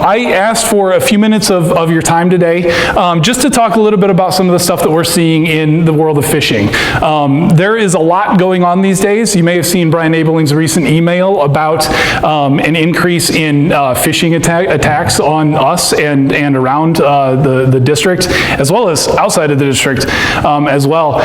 I asked for a few minutes of your time today just to talk a little bit about some of the stuff that we're seeing in the world of phishing. There is a lot going on these days. You may have seen Brian Abeling's recent email about an increase in phishing attacks on us and around the district, as well as outside of the district as well.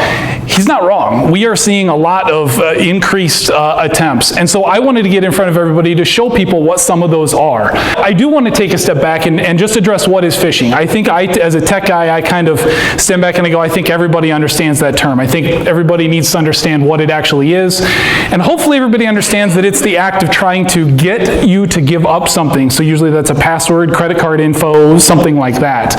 He's not wrong. We are seeing a lot of increased attempts. And so I wanted to get in front of everybody to show people what some of those are. I do want to take a step back and just address what is phishing. I think as a tech guy, I kind of stand back and I go, I think everybody understands that term. I think everybody needs to understand what it actually is. And hopefully everybody understands that it's the act of trying to get you to give up something. So usually that's a password, credit card info, something like that.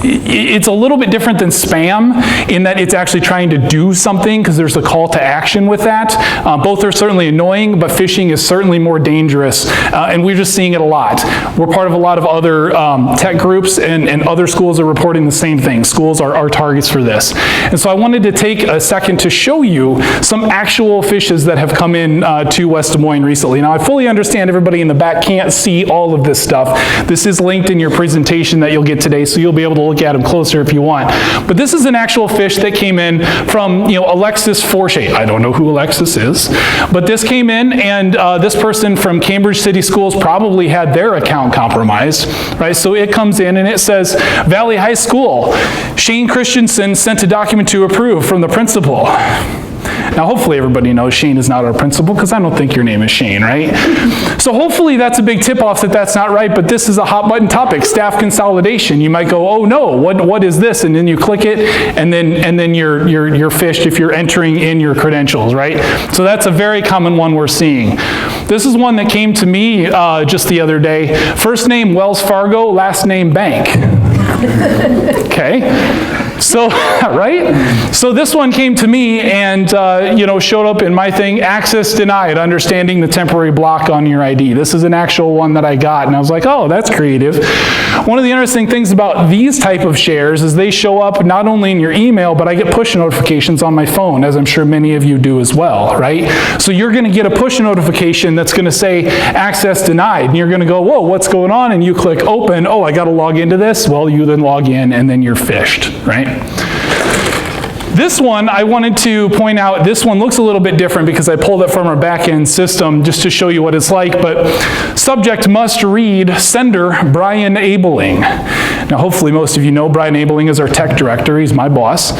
It's a little bit different than spam in that it's actually trying to do something because there's a call to action with that. Both are certainly annoying, but phishing is certainly more dangerous. And we're just seeing it a lot. We're part of a lot of other tech groups, and other schools are reporting the same thing. Schools are targets for this. And so I wanted to take a second to show you some actual phishes that have come in to West Des Moines recently. Now, I fully understand everybody in the back can't see all of this stuff. This is linked in your presentation that you'll get today, so you'll be able to look at them closer if you want. But this is an actual phish that came in from, Alexis Forshade. I don't know who Alexis is, but this came in, and this person from Cambridge City Schools probably had their account compromised, right? So it comes in and it says, Valley High School, Shane Christensen sent a document to approve from the principal. Now, hopefully everybody knows Shane is not our principal, because I don't think your name is Shane, right? So hopefully that's a big tip-off that that's not right, but this is a hot-button topic, staff consolidation. You might go, oh no, what is this? And then you click it, and then you're phished if you're entering in your credentials, right? So that's a very common one we're seeing. This is one that came to me just the other day. First name Wells Fargo, last name Bank. Okay. So, right? So this one came to me and, showed up in my thing, access denied, understanding the temporary block on your ID. This is an actual one that I got, and I was like, oh, that's creative. One of the interesting things about these type of shares is they show up not only in your email, but I get push notifications on my phone, as I'm sure many of you do as well, right? So you're going to get a push notification that's going to say access denied, and you're going to go, whoa, what's going on? And you click open, oh, I got to log into this. Well, you then log in, and then you're phished, right? This one, I wanted to point out, this one looks a little bit different because I pulled it from our back-end system just to show you what it's like, but subject must read, sender Brian Abeling. Now, hopefully most of you know Brian Abeling is our tech director. He's my boss,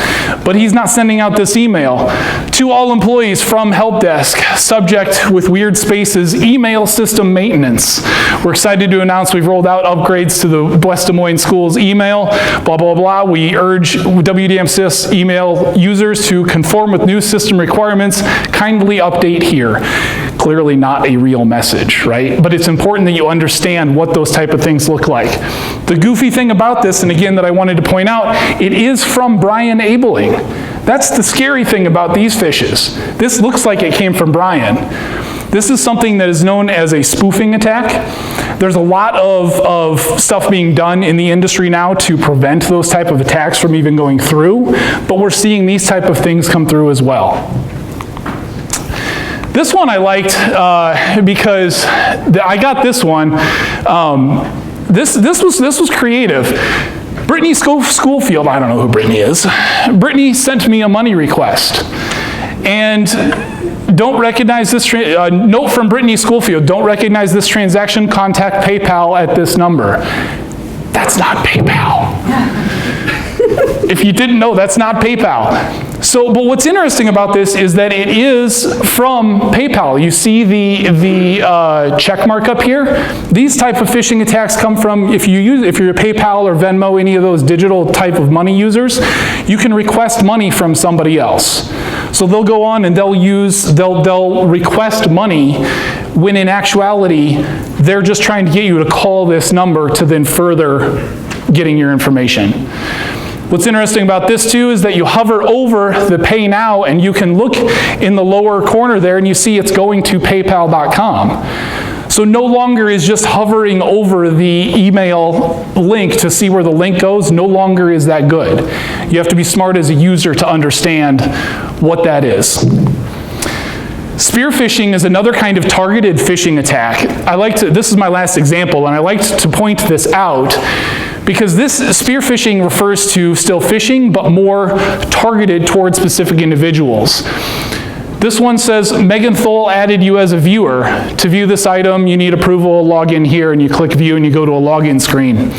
but he's not sending out this email. To all employees from help desk, subject with weird spaces, email system maintenance. We're excited to announce we've rolled out upgrades to the West Des Moines Schools email, blah, blah, blah. We urge WDMSys email users to conform with new system requirements. Kindly update here. Clearly not a real message, right? But it's important that you understand what those type of things look like. The goofy thing about this, and again that I wanted to point out, it is from Brian Abeling. That's the scary thing about these phishes. This looks like it came from Brian. This is something that is known as a spoofing attack. There's a lot of stuff being done in the industry now to prevent those type of attacks from even going through, but we're seeing these type of things come through as well. This one I liked because I got this one. This was creative. Brittany Schoolfield, I don't know who Brittany is. Brittany sent me a money request. And don't recognize this, note from Brittany Schoolfield, don't recognize this transaction, contact PayPal at this number. That's not PayPal. If you didn't know, that's not PayPal. So, but what's interesting about this is that it is from PayPal. You see the check mark up here? These type of phishing attacks come from, if you're a PayPal or Venmo, any of those digital type of money users, you can request money from somebody else. So they'll go on and they'll request money when in actuality, they're just trying to get you to call this number to then further getting your information. What's interesting about this too is that you hover over the Pay Now and you can look in the lower corner there and you see it's going to paypal.com. So no longer is just hovering over the email link to see where the link goes, no longer is that good. You have to be smart as a user to understand what that is. Spear phishing is another kind of targeted phishing attack. This is my last example, and I like to point this out because this spear phishing refers to still phishing, but more targeted towards specific individuals. This one says, Megan Thole added you as a viewer. To view this item, you need approval, log in here, and you click view and you go to a login screen.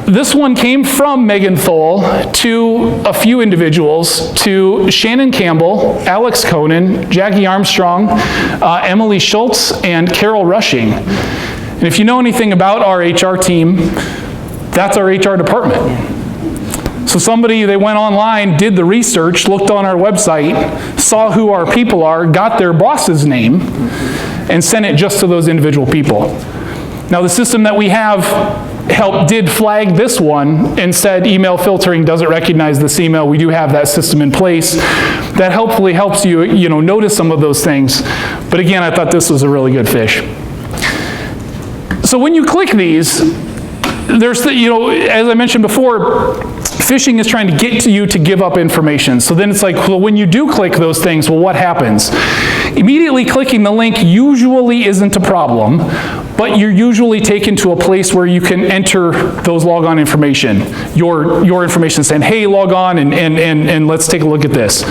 This one came from Megan Thole to a few individuals, to Shannon Campbell, Alex Conan, Jackie Armstrong, Emily Schultz, and Carol Rushing. And if you know anything about our HR team, that's our HR department. So they went online, did the research, looked on our website, saw who our people are, got their boss's name, and sent it just to those individual people. Now the system that we have did flag this one and said email filtering doesn't recognize this email. We do have that system in place that hopefully helps you, notice some of those things. But again, I thought this was a really good fish. So when you click these, as I mentioned before, phishing is trying to get you to give up information. So then it's like, well, when you do click those things, well, what happens? Immediately clicking the link usually isn't a problem, but you're usually taken to a place where you can enter those logon information, your information saying, hey, log on and let's take a look at this.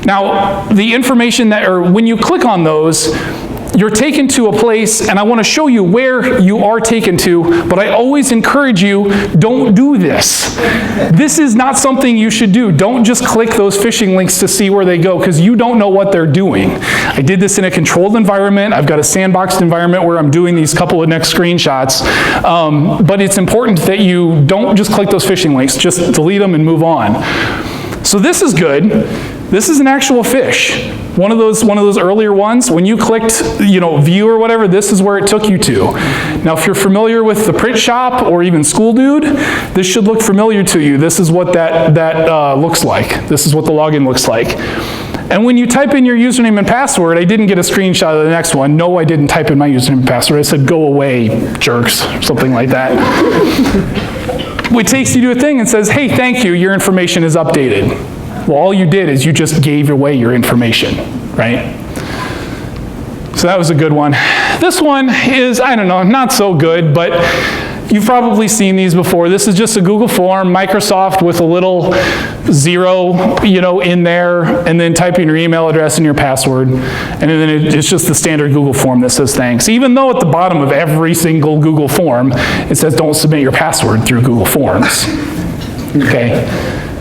Now, the information when you click on those, you're taken to a place, and I want to show you where you are taken to, but I always encourage you, don't do this. This is not something you should do. Don't just click those phishing links to see where they go, because you don't know what they're doing. I did this in a controlled environment. I've got a sandboxed environment where I'm doing these couple of next screenshots, but it's important that you don't just click those phishing links. Just delete them and move on. So this is good. This is an actual fish. One of those earlier ones, when you clicked, view or whatever, this is where it took you to. Now, if you're familiar with the print shop or even School Dude, this should look familiar to you. This is what that looks like. This is what the login looks like. And when you type in your username and password, I didn't get a screenshot of the next one. No, I didn't type in my username and password. I said, go away, jerks, or something like that. It takes you to a thing and says, hey, thank you, your information is updated. Well, all you did is you just gave away your information, right? So that was a good one. This one is, I don't know, not so good, but you've probably seen these before. This is just a Google form, Microsoft with a little 0, in there, and then type in your email address and your password. And then it's just the standard Google form that says thanks. Even though at the bottom of every single Google form, it says don't submit your password through Google Forms. Okay?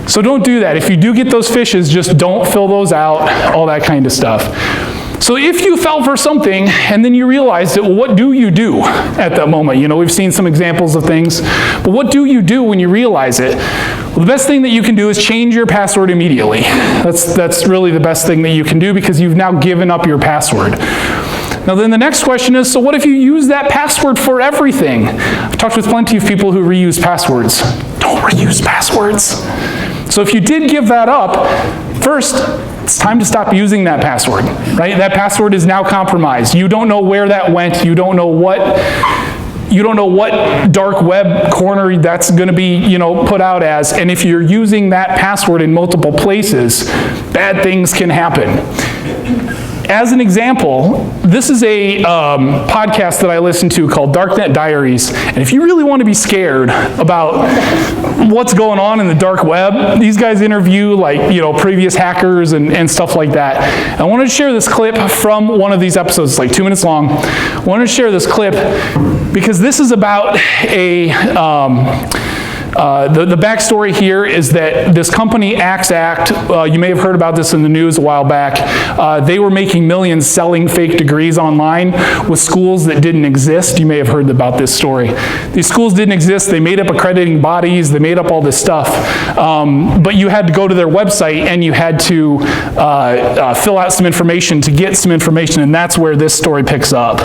So don't do that. If you do get those fishes, just don't fill those out, all that kind of stuff. So if you fell for something and then you realized it, well, what do you do at that moment? We've seen some examples of things, but what do you do when you realize it? Well, the best thing that you can do is change your password immediately. That's really the best thing that you can do, because you've now given up your password. Now then the next question is, so what if you use that password for everything? I've talked with plenty of people who reuse passwords. Don't reuse passwords. So if you did give that up, first, it's time to stop using that password, right? That password is now compromised. You don't know where that went. You don't know what dark web corner that's going to be, put out as. And if you're using that password in multiple places, bad things can happen. As an example, this is a podcast that I listen to called Darknet Diaries. And if you really want to be scared about what's going on in the dark web, these guys interview previous hackers and stuff like that. And I wanted to share this clip from one of these episodes. It's like 2 minutes long. I wanted to share this clip because this is about the backstory here is that this company, Act, you may have heard about this in the news a while back. They were making millions selling fake degrees online with schools that didn't exist. You may have heard about this story. These schools didn't exist. They made up accrediting bodies. They made up all this stuff. But you had to go to their website and you had to fill out some information to get some information, and that's where this story picks up.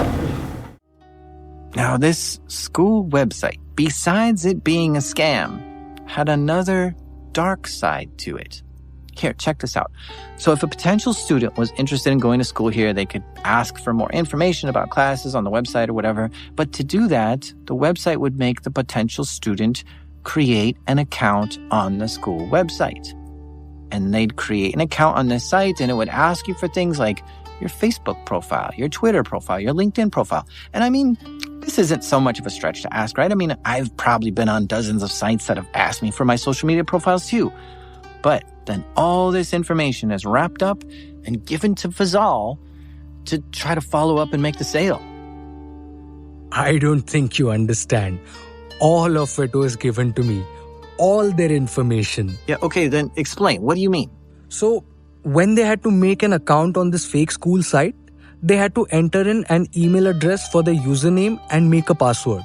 Now, this school website, besides it being a scam, had another dark side to it. Here, check this out. So if a potential student was interested in going to school here, they could ask for more information about classes on the website or whatever. But to do that, the website would make the potential student create an account on the school website. and they'd create an account on this site, and it would ask you for things like your Facebook profile, your Twitter profile, your LinkedIn profile. And I mean, this isn't so much of a stretch to ask, right? I mean, I've probably been on dozens of sites that have asked me for my social media profiles too. But then all this information is wrapped up and given to Fazal to try to follow up and make the sale. I don't think you understand. All of it was given to me. All their information. Yeah, okay, then explain. What do you mean? So, when they had to make an account on this fake school site, they had to enter in an email address for their username and make a password.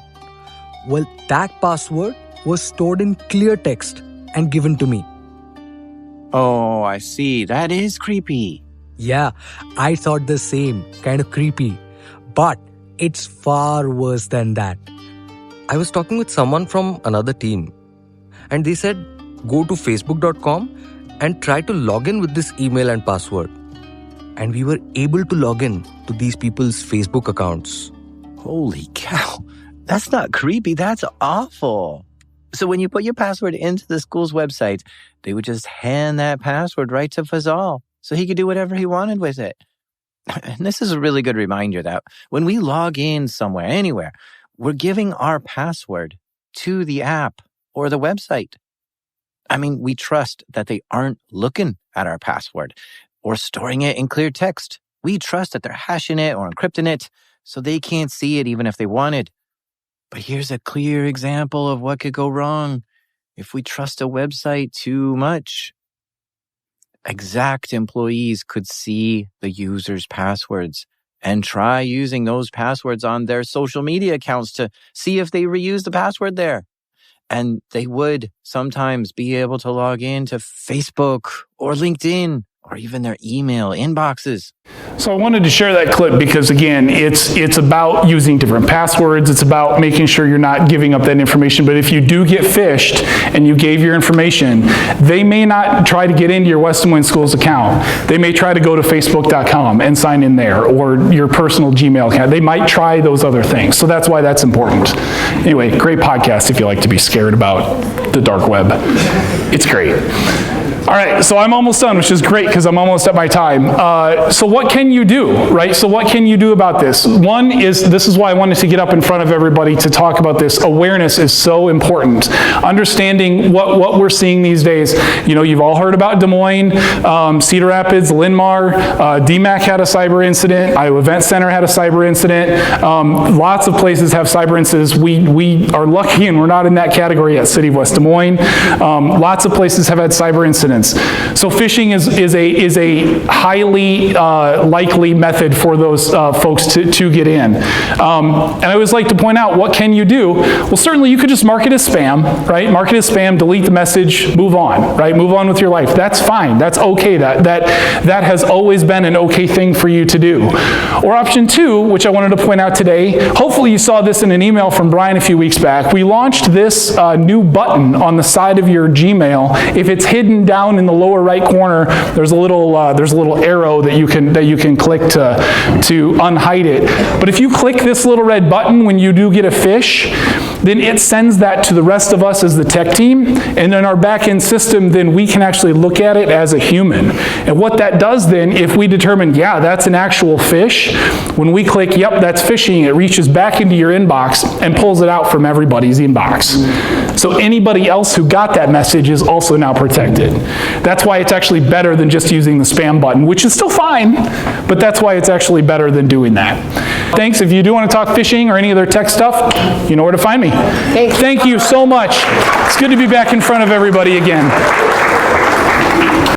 Well, that password was stored in clear text and given to me. Oh, I see. That is creepy. Yeah, I thought the same. Kind of creepy. But it's far worse than that. I was talking with someone from another team, and they said, go to facebook.com and try to log in with this email and password. And we were able to log in to these people's Facebook accounts. Holy cow. That's not creepy. That's awful. So when you put your password into the school's website, they would just hand that password right to Fazal so he could do whatever he wanted with it. And this is a really good reminder that when we log in somewhere, anywhere, we're giving our password to the app or the website. I mean, we trust that they aren't looking at our password or storing it in clear text. We trust that they're hashing it or encrypting it so they can't see it even if they wanted. But here's a clear example of what could go wrong if we trust a website too much. Exact employees could see the user's passwords and try using those passwords on their social media accounts to see if they reuse the password there. And they would sometimes be able to log into Facebook or LinkedIn or even their email inboxes. So I wanted to share that clip because, again, it's about using different passwords. It's about making sure you're not giving up that information. But if you do get phished and you gave your information, they may not try to get into your West Des Moines Schools account. They may try to go to facebook.com and sign in there, or your personal Gmail account. They might try those other things. So that's why that's important. Anyway, great podcast if you like to be scared about the dark web. It's great. All right, so I'm almost done, which is great because I'm almost at my time. So what can you do, right? So what can you do about this? One is, this is why I wanted to get up in front of everybody to talk about this. Awareness is so important. Understanding what we're seeing these days. You know, you've all heard about Des Moines, Cedar Rapids, Linn-Mar, DMAC had a cyber incident, Iowa Event Center had a cyber incident. Lots of places have cyber incidents. We are lucky and we're not in that category at City of West Des Moines. Lots of places have had cyber incidents. So phishing is a highly likely method for those folks to get in. And I always like to point out, what can you do? Well, certainly you could just mark it as spam, right? Mark it as spam, delete the message, move on, right? Move on with your life. That's fine. That's okay. That has always been an okay thing for you to do. Or option two, which I wanted to point out today, hopefully you saw this in an email from Brian a few weeks back. We launched this new button on the side of your Gmail. If it's hidden down in the lower right corner, there's a little arrow that you can click to unhide it. But if you click this little red button when you do get a phish, then it sends that to the rest of us as the tech team, and then our back-end system, then we can actually look at it as a human. And what that does then, if we determine, yeah, that's an actual phish, when we click, yep, that's phishing, it reaches back into your inbox and pulls it out from everybody's inbox. So anybody else who got that message is also now protected. That's why it's actually better than just using the spam button, which is still fine, but that's why it's actually better than doing that. Thanks. If you do want to talk phishing or any other tech stuff, you know where to find me. Thank you so much. It's good to be back in front of everybody again.